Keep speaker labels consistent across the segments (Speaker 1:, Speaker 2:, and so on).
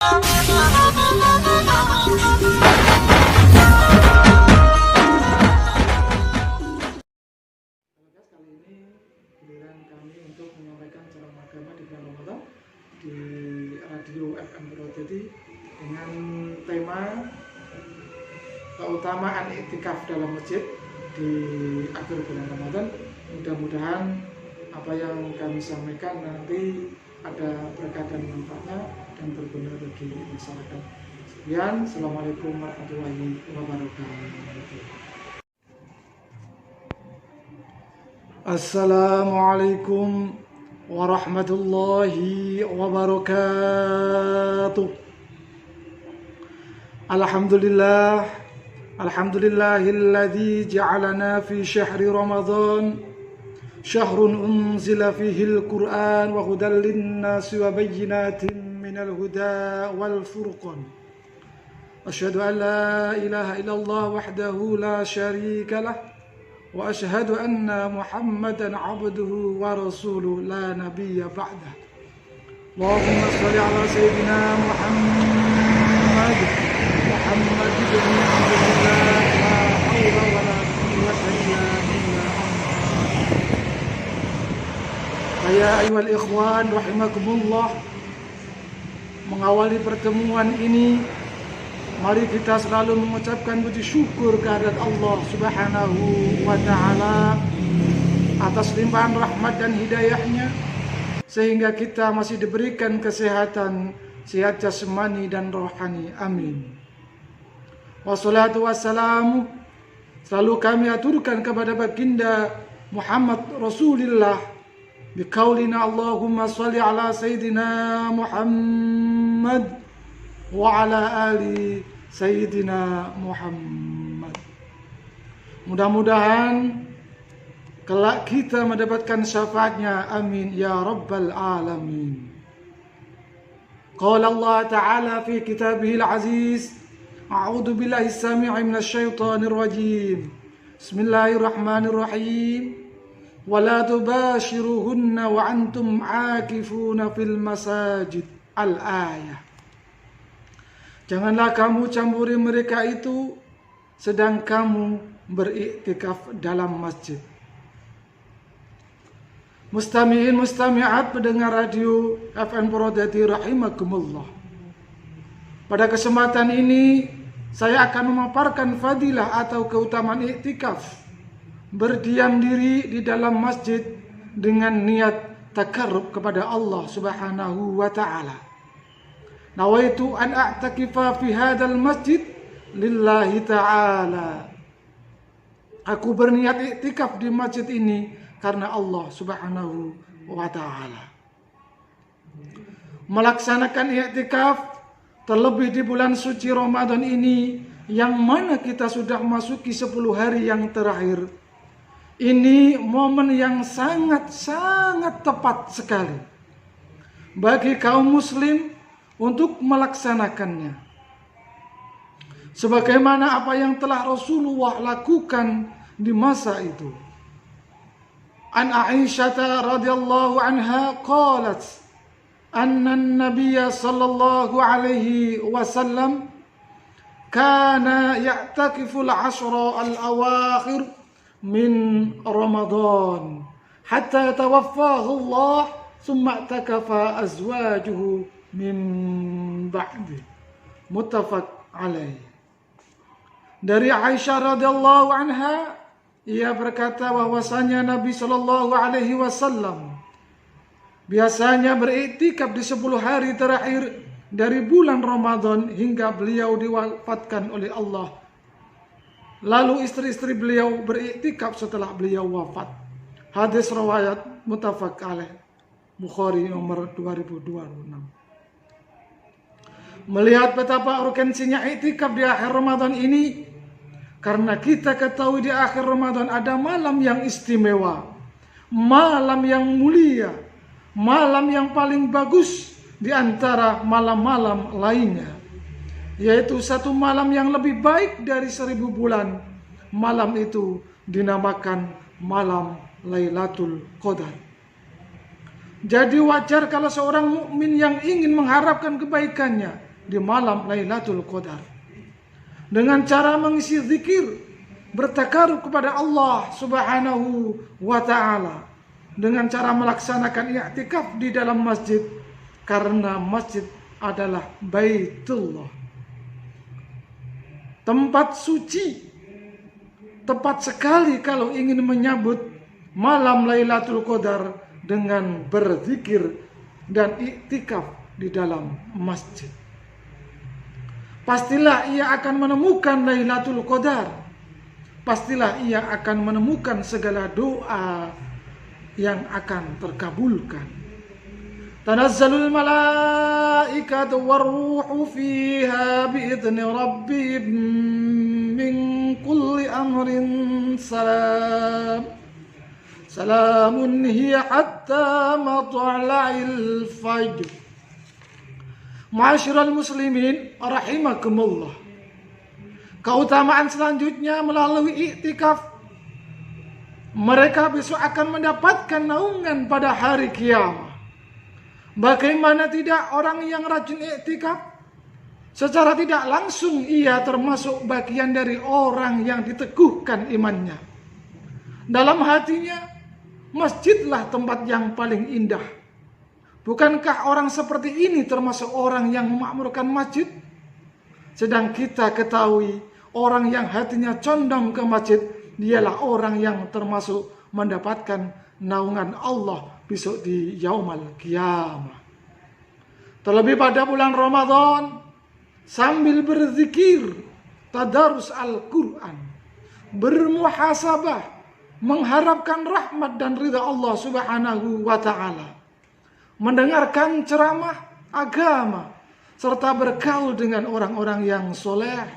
Speaker 1: Kali ini giliran kami untuk menyampaikan ceramah agama di bulan Ramadan di radio FM Purwodadi dengan tema keutamaan iktikaf dalam masjid di akhir bulan Ramadan. Mudah-mudahan apa yang kami sampaikan nanti ada berkah dan manfaatnya dan berguna bagi masyarakat. Sekian, Assalamualaikum warahmatullahi wabarakatuh. Assalamualaikum warahmatullahi wabarakatuh. Alhamdulillahilladzi ja'alana fi syahri Ramadan syahrun unzila fihil Qur'an wa hudan linnasi wa bayyinatin minal huda wal furqan. Asyhadu an la ilaha illallah wahdahu la syarika lah wa asyhadu anna Muhammadan abduhu wa rasuluh la nabiyya ba'dah. Allahumma shalli ala sayyidina Muhammad ibn Abdillah la hawla wa la quwwata illa billah. Ya ayyuhal ikhwan rahimakumullah, mengawali pertemuan ini mari kita selalu mengucapkan puji syukur kehadirat Allah Subhanahu wa ta'ala atas limpahan rahmat dan hidayahnya sehingga kita masih diberikan kesehatan, sehat jasmani dan rohani. Amin. Wassalatu wassalamu selalu kami aturkan kepada baginda Muhammad Rasulullah biqaulina Allahumma shalli ala sayyidina Muhammad wa ala ali Sayyidina Muhammad. Mudah-mudahan kelak kita mendapatkan syafaatnya. Amin ya rabbal alamin. Qala Allah Ta'ala fi kitabihil aziz, a'udzu billahi as-sami'i minasy syaithanir rajim. Bismillahirrahmanirrahim. Wala tubashiruhunna wa antum 'akifuna fil masajid. Al-ayah. Janganlah kamu campuri mereka itu sedang kamu beriktikaf dalam masjid. Mustami'in mustami'at pendengar radio FM Purwodadi rahimakumullah. Pada kesempatan ini saya akan memaparkan fadilah atau keutamaan iktikaf, berdiam diri di dalam masjid dengan niat takarrub kepada Allah Subhanahu wa ta'ala. Nawaitu an a'takifa fi hadzal masjid lillahi ta'ala. Aku berniat iktikaf di masjid ini karena Allah Subhanahu wa ta'ala. Melaksanakan iktikaf terlebih di bulan suci Ramadan ini yang mana kita sudah masuki 10 hari yang terakhir. Ini momen yang sangat tepat sekali bagi kaum muslim untuk melaksanakannya sebagaimana apa yang telah Rasulullah lakukan di masa itu. An Aisyah radhiyallahu anha qalat anna an-nabiy sallallahu alaihi wasallam kana ya'takifu al-ashra al-awakhir min Ramadan hatta tawaffahu Allah thumma i'takafa azwajuhu min ba'di. Muttafaq alaih. Dari Aisyah radhiyallahu anha, ia berkata bahwasanya Nabi sallallahu alaihi wasallam biasanya beriktikaf di 10 hari terakhir dari bulan Ramadan hingga beliau diwafatkan oleh Allah. Lalu istri-istri beliau beriktikaf setelah beliau wafat. Hadis riwayat muttafaq alaih, Bukhari nomor 2226. Melihat betapa urgensinya iktikaf di akhir Ramadan ini, karena kita ketahui di akhir Ramadan ada malam yang istimewa, malam yang mulia, malam yang paling bagus di antara malam-malam lainnya, yaitu satu malam yang lebih baik dari 1000 bulan. Malam itu dinamakan malam Lailatul Qadar. Jadi wajar kalau seorang mukmin yang ingin mengharapkan kebaikannya, di malam Lailatul Qadar. Dengan cara mengisi zikir, bertakarub kepada Allah Subhanahu wa ta'ala. Dengan cara melaksanakan i'tikaf di dalam masjid, karena masjid adalah Baitullah, tempat suci. Tepat sekali kalau ingin menyambut malam Lailatul Qadar dengan berzikir dan i'tikaf di dalam masjid. Pastilah ia akan menemukan Lailatul Qadar. Pastilah ia akan menemukan segala doa yang akan terkabulkan. Tanazzalul malaikatu warruhu fiha biidzni rabbihim min kulli amrin salam. Salamun hiya hatta matla'il fajr. Ma'asyiral muslimin rahimakumullah. Keutamaan selanjutnya melalui i'tikaf, mereka besok akan mendapatkan naungan pada hari kiamat. Bagaimana tidak orang yang rajin i'tikaf? Secara tidak langsung ia termasuk bagian dari orang yang diteguhkan imannya. Dalam hatinya, masjidlah tempat yang paling indah. Bukankah orang seperti ini termasuk orang yang memakmurkan masjid? Sedang kita ketahui, orang yang hatinya condong ke masjid, dialah orang yang termasuk mendapatkan naungan Allah besok di Yaumal Qiyamah. Terlebih pada bulan Ramadan, sambil berzikir, tadarus Al-Quran, bermuhasabah, mengharapkan rahmat dan ridha Allah Subhanahu wa ta'ala, mendengarkan ceramah agama, serta bergaul dengan orang-orang yang soleh.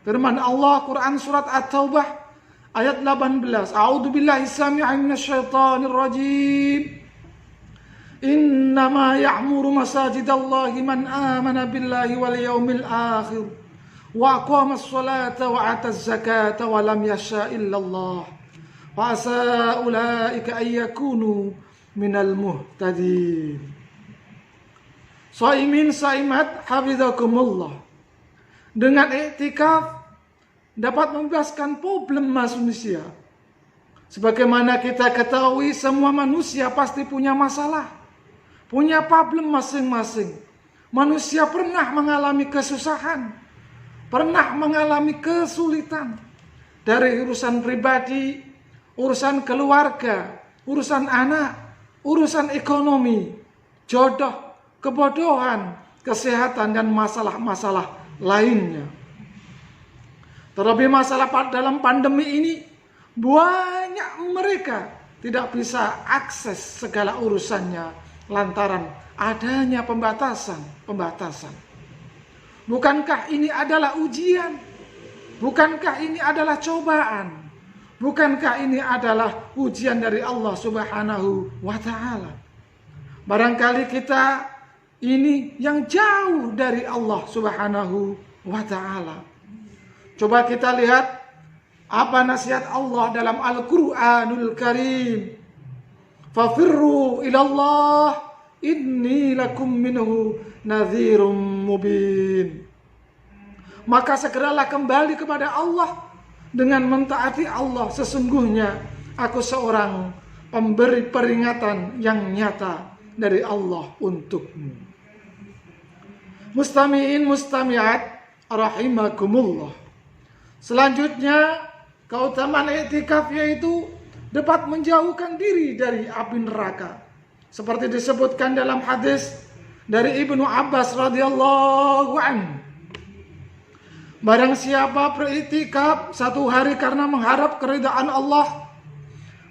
Speaker 1: Firman Allah Quran surat At-Taubah ayat 18. A'udzubillahi samii'an minasyaitonir rajim. Innama ya'muru masajidallahi man amana billahi wal yaumil akhir wa aqamas salata wa ataz zakata wa lam yasha illallah. Fa asa ulaika ay yakunu minal muhtadin. Shaimin saimat hafizakumullah. Dengan i'tikaf dapat membebaskan problem manusia. Sebagaimana kita ketahui, semua manusia pasti punya masalah, punya problem masing-masing. Manusia pernah mengalami kesusahan, pernah mengalami kesulitan, dari urusan pribadi, urusan keluarga, urusan anak, urusan ekonomi, jodoh, kebodohan, kesehatan, dan masalah-masalah lainnya. Terlebih masalah dalam pandemi ini, banyak mereka tidak bisa akses segala urusannya lantaran adanya pembatasan. Bukankah ini adalah ujian? Bukankah ini adalah cobaan? Bukankah ini adalah ujian dari Allah Subhanahu wa ta'ala? Barangkali kita ini yang jauh dari Allah Subhanahu wa ta'ala. Coba kita lihat apa nasihat Allah dalam Al-Quranul Karim. Fafirru ilallah inni lakum minhu nadhirum mubin. Maka segeralah kembali kepada Allah dengan mentaati Allah. Sesungguhnya aku seorang pemberi peringatan yang nyata dari Allah untukmu. Mustami'in mustami'at rahimakumullah. Selanjutnya, keutamaan i'tikaf yaitu dapat menjauhkan diri dari api neraka. Seperti disebutkan dalam hadis dari Ibnu Abbas radhiyallahu anhu. Barang siapa beriktikaf 1 hari karena mengharap keridhaan Allah,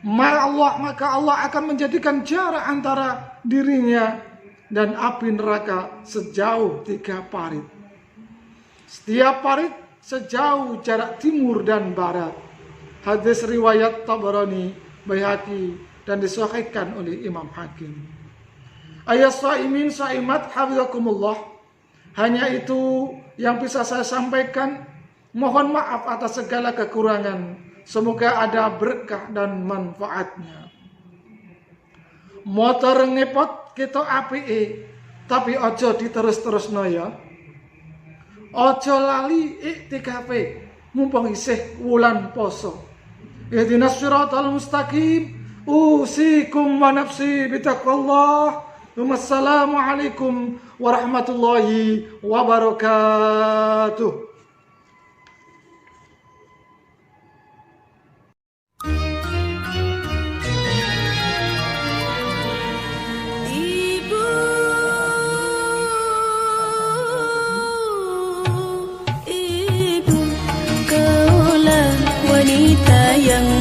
Speaker 1: maka Allah akan menjadikan jarak antara dirinya dan api neraka sejauh 3 parit. Setiap parit sejauh jarak timur dan barat. Hadis riwayat Tabarani, Baihaqi, dan disahihkan oleh Imam Hakim. Ayat shaimin shaimat hafizakumullah. Hanya itu yang bisa saya sampaikan. Mohon maaf atas segala kekurangan. Semoga ada berkah dan manfaatnya. Motor ngepot kita apike, tapi ojo diterus-terusno ya. Aja lali iktikafe mumpung isih wulan poso. Ihdinas siratal mustaqim. Usikum wa nafsi bitaqwallah. Wassalamualaikum warahmatullahi wabarakatuh.
Speaker 2: Wanita yang